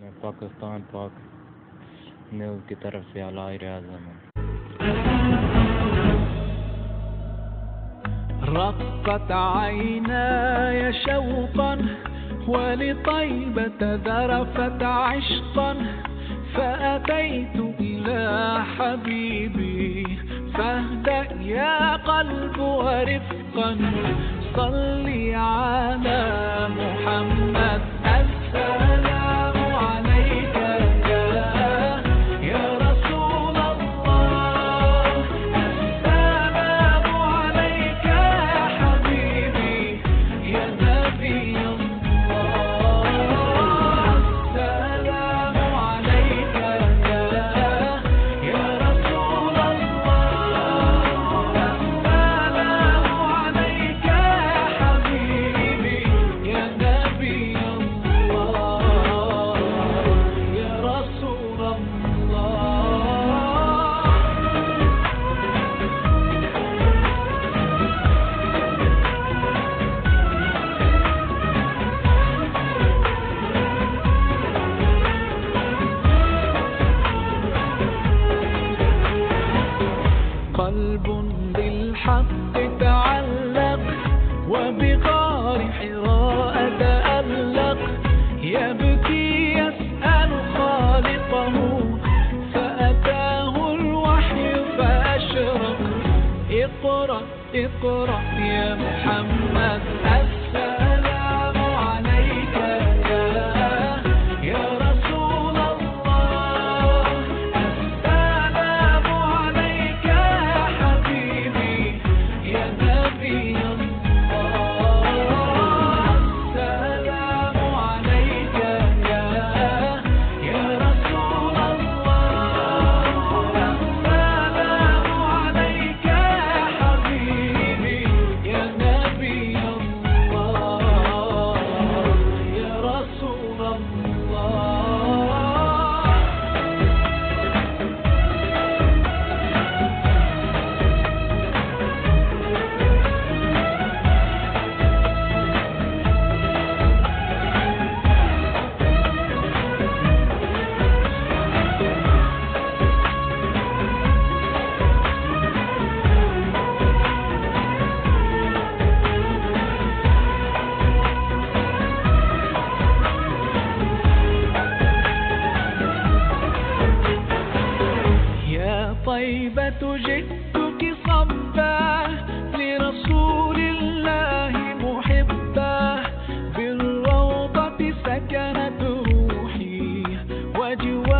पाकिस्तान पाक न्यूज़ की तरफ से आला आज़म। رقت عيناي شوقا ولطيبة ذرفت عشقا فأتيت إلى حبيبي فاهدأ يا قلب ورفقا صلي على محمد السلام عليك يا رسول الله السلام عليك يا حبيبي يا نبي الله السلام عليك يا رسول الله السلام عليك يا حبيبي يا نبي الله يا رسول الله. قلب بالحق تعلق وبغار حراء تألق يبكي يسأل خالقه فأتاه الوحي فأشرق اقرأ اقرأ يا محمد السلام عليك يا رسول الله السلام عليك يا حبيبي يا نبي الله السلام عليك يا رسول الله السلام عليك يا حبيبي يا نبي الله يا رسول الله. يا طيبة جئتك صبا لرسول الله محبا بالروضة سكنت روحي وجواري